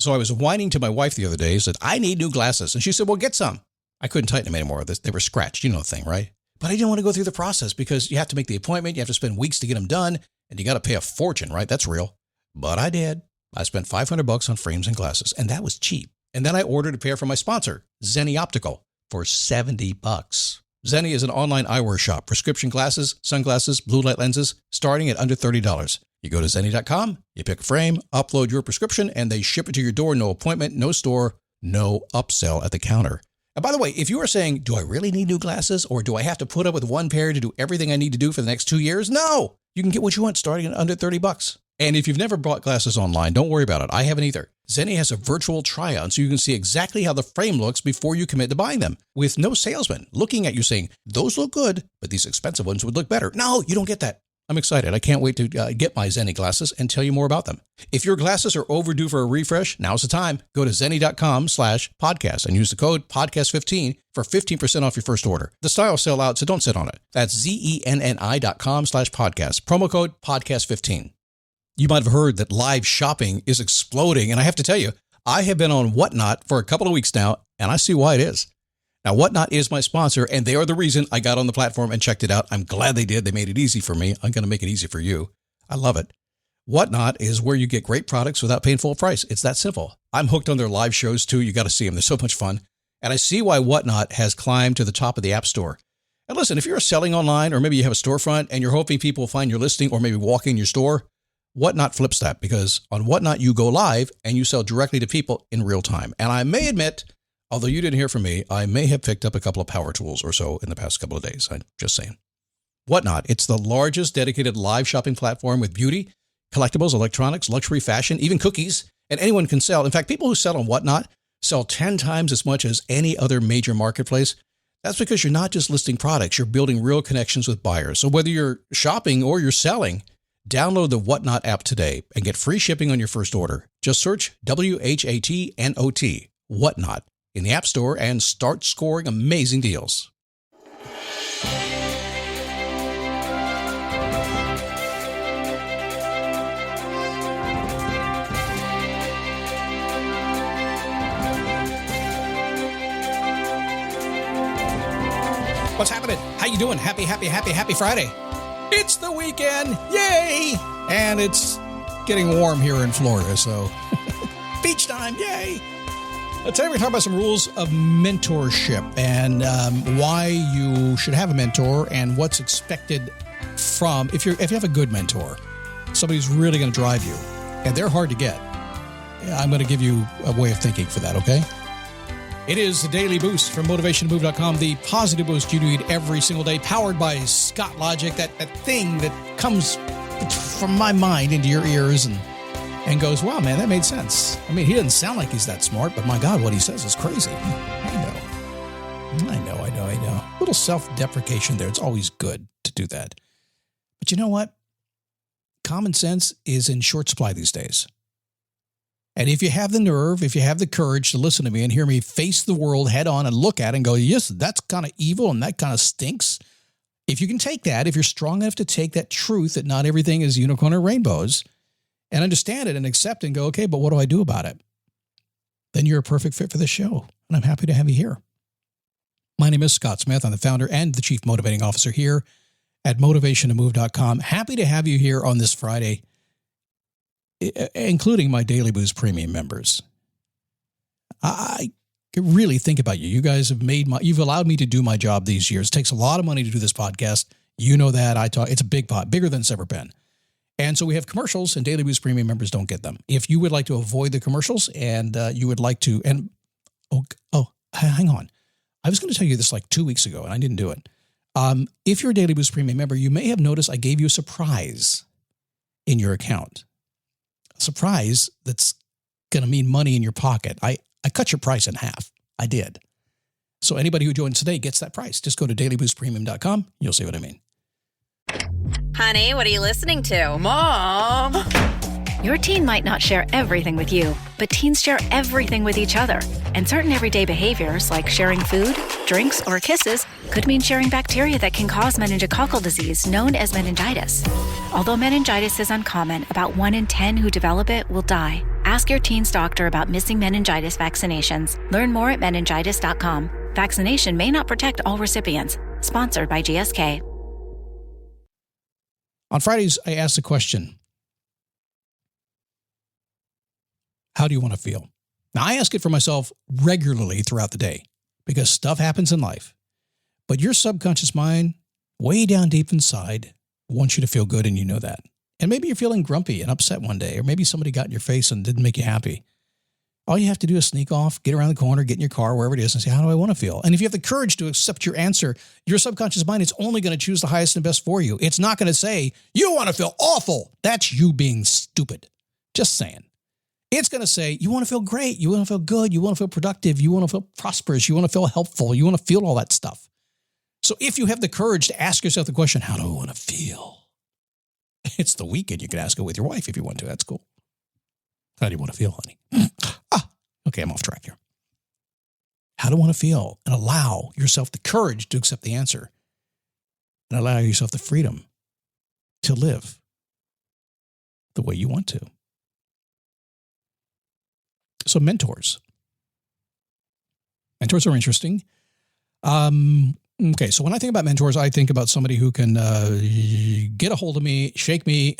So I was whining to my wife the other day, said, I need new glasses. And she said, well, get some. I couldn't tighten them anymore. They were scratched. You know the thing, right? But I didn't want to go through the process because you have to make the appointment. You have to spend weeks to get them done. And you got to pay a fortune, right? That's real. But I did. I spent $500 on frames and glasses, and that was cheap. And then I ordered a pair from my sponsor, Zenni Optical, for $70. Zenni is an online eyewear shop. Prescription glasses, sunglasses, blue light lenses, starting at under $30. You go to Zenni.com, you pick a frame, upload your prescription, and they ship it to your door. No appointment, no store, no upsell at the counter. And by the way, if you are saying, do I really need new glasses, or do I have to put up with one pair to do everything I need to do for the next 2 years? No! You can get what you want starting at under $30. And if you've never bought glasses online, don't worry about it. I haven't either. Zenni has a virtual try-on, so you can see exactly how the frame looks before you commit to buying them, with no salesman looking at you saying, those look good, but these expensive ones would look better. No, you don't get that. I'm excited. I can't wait to get my Zenni glasses and tell you more about them. If your glasses are overdue for a refresh, now's the time. Go to Zenni.com/podcast and use the code podcast15 for 15% off your first order. The styles sell out, so don't sit on it. That's Zenni.com/podcast. Promo code podcast15. You might have heard that live shopping is exploding. And I have to tell you, I have been on Whatnot for a couple of weeks now, and I see why it is. Now, Whatnot is my sponsor, and they are the reason I got on the platform and checked it out. I'm glad they did. They made it easy for me. I'm going to make it easy for you. I love it. Whatnot is where you get great products without paying full price. It's that simple. I'm hooked on their live shows, too. You got to see them. They're so much fun. And I see why Whatnot has climbed to the top of the App Store. And listen, if you're selling online, or maybe you have a storefront and you're hoping people will find your listing or maybe walk in your store, Whatnot flips that, because on Whatnot, you go live and you sell directly to people in real time. And I may admit, although you didn't hear from me, I may have picked up a couple of power tools or so in the past couple of days. I'm just saying. Whatnot, it's the largest dedicated live shopping platform with beauty, collectibles, electronics, luxury, fashion, even cookies, and anyone can sell. In fact, people who sell on Whatnot sell 10 times as much as any other major marketplace. That's because you're not just listing products, you're building real connections with buyers. So whether you're shopping or you're selling, download the Whatnot app today and get free shipping on your first order. Just search WHATNOT, Whatnot, in the App Store and start scoring amazing deals. What's happening? How you doing? Happy Friday. It's the weekend. Yay! And it's getting warm here in Florida, so beach time. Yay! Today we're going to talk about some rules of mentorship and why you should have a mentor and what's expected from, if you have a good mentor, somebody who's really going to drive you, and they're hard to get. I'm going to give you a way of thinking for that, okay? It is the Daily Boost from motivationtomove.com, the positive boost you need every single day, powered by Scott Logic, that thing that comes from my mind into your ears and goes, wow, man, that made sense. I mean, he doesn't sound like he's that smart, but my God, what he says is crazy. I know. A little self-deprecation there. It's always good to do that. But you know what? Common sense is in short supply these days. And if you have the nerve, if you have the courage to listen to me and hear me face the world head on and look at it and go, yes, that's kind of evil and that kind of stinks. If you can take that, if you're strong enough to take that truth that not everything is unicorn or rainbows and understand it and accept it and go, okay, but what do I do about it? Then you're a perfect fit for the show. And I'm happy to have you here. My name is Scott Smith. I'm the founder and the chief motivating officer here at motivationtomove.com. Happy to have you here on this Friday, including my Daily Boost Premium members. I really think about you. You guys have you've allowed me to do my job these years. It takes a lot of money to do this podcast. You know that. It's a big pot, bigger than it's ever been. And so we have commercials, and Daily Boost Premium members don't get them. If you would like to avoid the commercials and you would like to, and hang on. I was going to tell you this like 2 weeks ago, and I didn't do it. If you're a Daily Boost Premium member, you may have noticed I gave you a surprise in your account. A surprise that's going to mean money in your pocket. I cut your price in half. I did. So anybody who joins today gets that price. Just go to dailyboostpremium.com. You'll see what I mean. Honey, what are you listening to? Mom! Your teen might not share everything with you, but teens share everything with each other. And certain everyday behaviors, like sharing food, drinks, or kisses, could mean sharing bacteria that can cause meningococcal disease, known as meningitis. Although meningitis is uncommon, about 1 in 10 who develop it will die. Ask your teen's doctor about missing meningitis vaccinations. Learn more at meningitis.com. Vaccination may not protect all recipients. Sponsored by GSK. On Fridays, I ask the question, how do you want to feel? Now, I ask it for myself regularly throughout the day because stuff happens in life. But your subconscious mind, way down deep inside, wants you to feel good, and you know that. And maybe you're feeling grumpy and upset one day, or maybe somebody got in your face and didn't make you happy. All you have to do is sneak off, get around the corner, get in your car, wherever it is, and say, how do I want to feel? And if you have the courage to accept your answer, your subconscious mind is only going to choose the highest and best for you. It's not going to say, you want to feel awful. That's you being stupid. Just saying. It's going to say, you want to feel great. You want to feel good. You want to feel productive. You want to feel prosperous. You want to feel helpful. You want to feel all that stuff. So if you have the courage to ask yourself the question, how do I want to feel? It's the weekend. You can ask it with your wife if you want to. That's cool. How do you want to feel, honey? Okay, I'm off track here. How do you want to feel? And allow yourself the courage to accept the answer. And allow yourself the freedom to live the way you want to. So mentors. Mentors are interesting. Okay, so when I think about mentors, I think about somebody who can get a hold of me, shake me,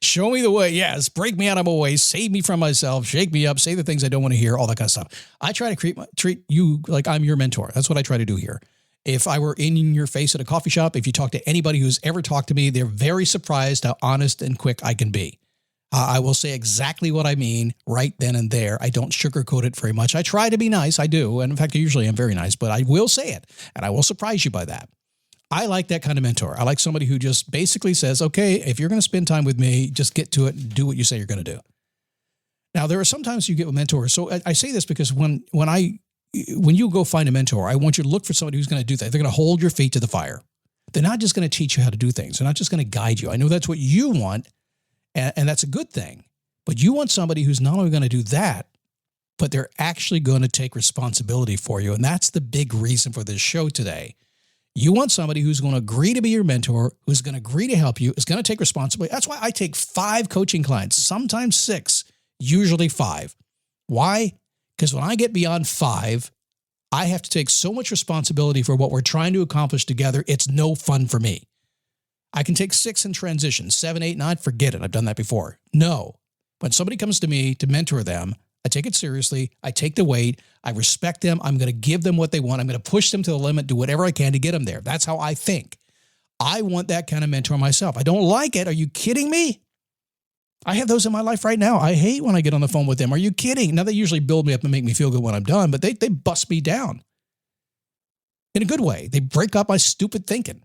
show me the way, yes, break me out of my way, save me from myself, shake me up, say the things I don't want to hear, all that kind of stuff. I try to treat you like I'm your mentor. That's what I try to do here. If I were in your face at a coffee shop, if you talk to anybody who's ever talked to me, they're very surprised how honest and quick I can be. I will say exactly what I mean right then and there. I don't sugarcoat it very much. I try to be nice. I do. And in fact, I usually am very nice, but I will say it and I will surprise you by that. I like that kind of mentor. I like somebody who just basically says, okay, if you're going to spend time with me, just get to it and do what you say you're going to do. Now, there are sometimes you get with mentors. So I say this because when you go find a mentor, I want you to look for somebody who's going to do that. They're going to hold your feet to the fire. They're not just going to teach you how to do things. They're not just going to guide you. I know that's what you want. And that's a good thing. But you want somebody who's not only going to do that, but they're actually going to take responsibility for you. And that's the big reason for this show today. You want somebody who's going to agree to be your mentor, who's going to agree to help you, is going to take responsibility. That's why I take 5 coaching clients, sometimes 6, usually 5. Why? Because when I get beyond 5, I have to take so much responsibility for what we're trying to accomplish together. It's no fun for me. I can take 6 in transition, 7, 8, 9, forget it. I've done that before. No. When somebody comes to me to mentor them, I take it seriously. I take the weight. I respect them. I'm going to give them what they want. I'm going to push them to the limit, do whatever I can to get them there. That's how I think. I want that kind of mentor myself. I don't like it. Are you kidding me? I have those in my life right now. I hate when I get on the phone with them. Are you kidding? Now, they usually build me up and make me feel good when I'm done, but they bust me down in a good way. They break up my stupid thinking.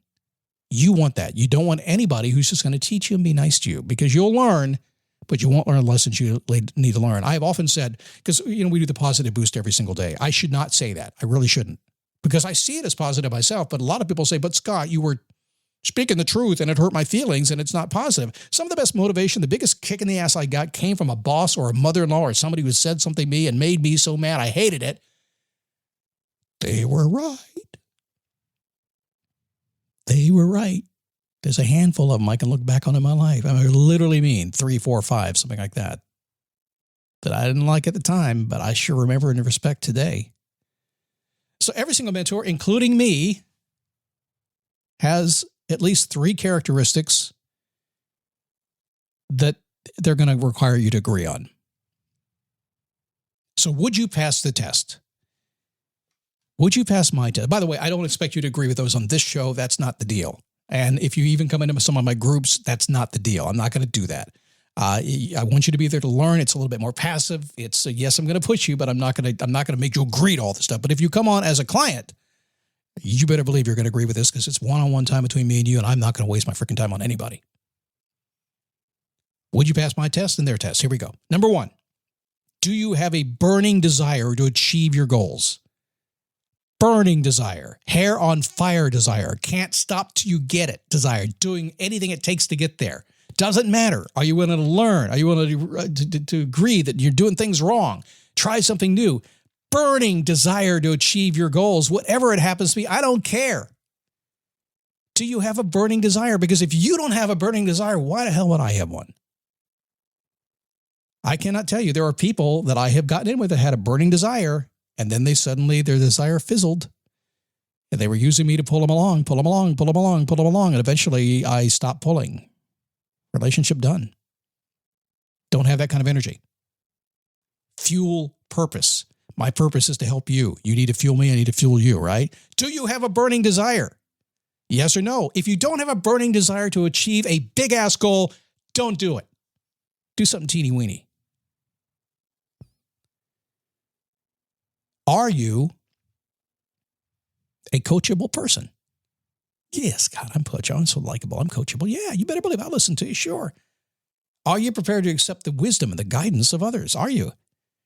You want that. You don't want anybody who's just going to teach you and be nice to you, because you'll learn, but you won't learn lessons you need to learn. I have often said, because we do the positive boost every single day. I should not say that. I really shouldn't, because I see it as positive myself. But a lot of people say, but Scott, you were speaking the truth and it hurt my feelings and it's not positive. Some of the best motivation, the biggest kick in the ass I got came from a boss or a mother-in-law or somebody who said something to me and made me so mad I hated it. They were right. They were right. There's a handful of them I can look back on in my life. I literally mean 3, 4, 5, something like that I didn't like at the time, but I sure remember and respect today. So every single mentor, including me, has at least 3 characteristics that they're going to require you to agree on. So would you pass the test? Would you pass my test? By the way, I don't expect you to agree with those on this show. That's not the deal. And if you even come into some of my groups, that's not the deal. I'm not going to do that. I want you to be there to learn. It's a little bit more passive. It's yes, I'm going to push you, but I'm not going to make you agree to all this stuff. But if you come on as a client, you better believe you're going to agree with this, because it's one-on-one time between me and you, and I'm not going to waste my freaking time on anybody. Would you pass my test and their test? Here we go. Number 1, do you have a burning desire to achieve your goals? Burning desire, hair on fire desire, can't stop till you get it desire, doing anything it takes to get there. Doesn't matter. Are you willing to learn? Are you willing to agree that you're doing things wrong? Try something new. Burning desire to achieve your goals, whatever it happens to be. I don't care. Do you have a burning desire? Because if you don't have a burning desire, why the hell would I have one? I cannot tell you. There are people that I have gotten in with that had a burning desire, and then their desire fizzled. And they were using me to pull them along. And eventually I stopped pulling. Relationship done. Don't have that kind of energy. Fuel purpose. My purpose is to help you. You need to fuel me. I need to fuel you, right? Do you have a burning desire? Yes or no? If you don't have a burning desire to achieve a big ass goal, don't do it. Do something teeny weeny. Are you a coachable person? Yes, God, I'm so likable. I'm coachable. Yeah, you better believe I'll listen to you, sure. Are you prepared to accept the wisdom and the guidance of others? Are you?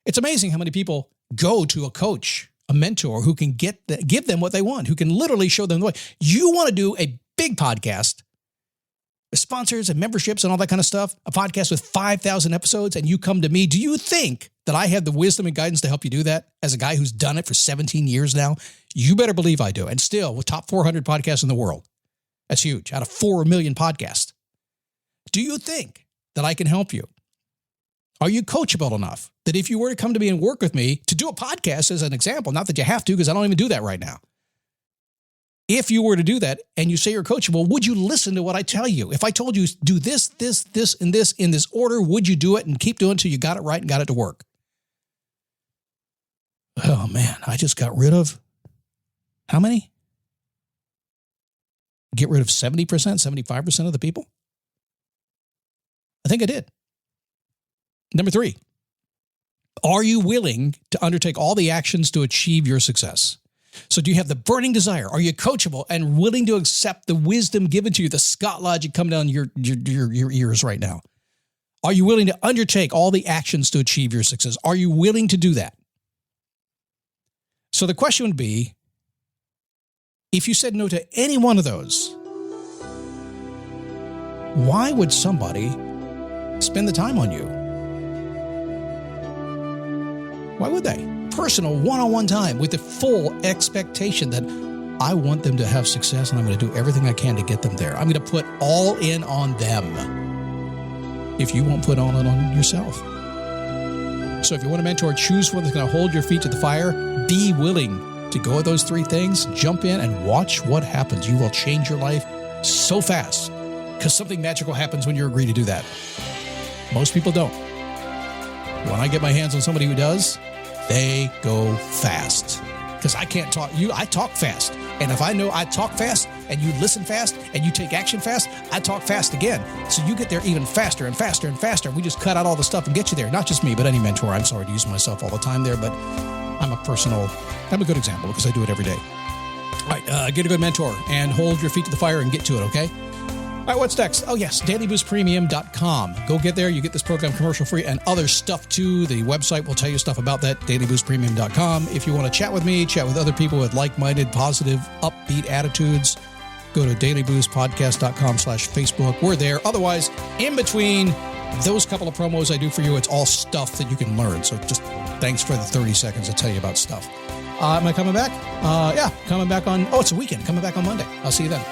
It's amazing how many people go to a coach, a mentor who can give them what they want, who can literally show them the way. You want to do a big podcast with sponsors and memberships and all that kind of stuff, a podcast with 5,000 episodes, and you come to me. Do you think that I have the wisdom and guidance to help you do that as a guy who's done it for 17 years now? You better believe I do. And still, with top 400 podcasts in the world, that's huge, out of 4 million podcasts. Do you think that I can help you? Are you coachable enough that if you were to come to me and work with me to do a podcast as an example, not that you have to because I don't even do that right now. If you were to do that and you say you're coachable, would you listen to what I tell you? If I told you do this, and this in this order, would you do it and keep doing it until you got it right and got it to work? Oh man, I just got rid of how many? Get rid of 70%, 75% of the people? I think I did. Number 3, are you willing to undertake all the actions to achieve your success? So do you have the burning desire? Are you coachable and willing to accept the wisdom given to you, the Scott logic coming down your ears right now? Are you willing to undertake all the actions to achieve your success? Are you willing to do that? So the question would be, if you said no to any one of those, why would somebody spend the time on you? Why would they? Personal, one-on-one time with the full expectation that I want them to have success and I'm going to do everything I can to get them there. I'm going to put all in on them if you won't put all in on yourself. So if you want a mentor, choose one that's going to hold your feet to the fire. Be willing to go with those 3 things. Jump in and watch what happens. You will change your life so fast because something magical happens when you agree to do that. Most people don't. When I get my hands on somebody who does, they go fast. Because I can't talk. I talk fast. And if I know I talk fast and you listen fast and you take action fast, I talk fast again. So you get there even faster and faster and faster. We just cut out all the stuff and get you there. Not just me, but any mentor. I'm sorry to use myself all the time there, but I'm a good example because I do it every day. All right, get a good mentor and hold your feet to the fire and get to it, okay? All right, what's next? Oh, yes, dailyboostpremium.com. Go get there. You get this program commercial-free and other stuff, too. The website will tell you stuff about that, dailyboostpremium.com. If you want to chat with me, chat with other people with like-minded, positive, upbeat attitudes, go to dailyboostpodcast.com/Facebook. We're there. Otherwise, in between those couple of promos I do for you, it's all stuff that you can learn. So just thanks for the 30 seconds to tell you about stuff. Am I coming back? Yeah, coming back on, it's a weekend. Coming back on Monday. I'll see you then.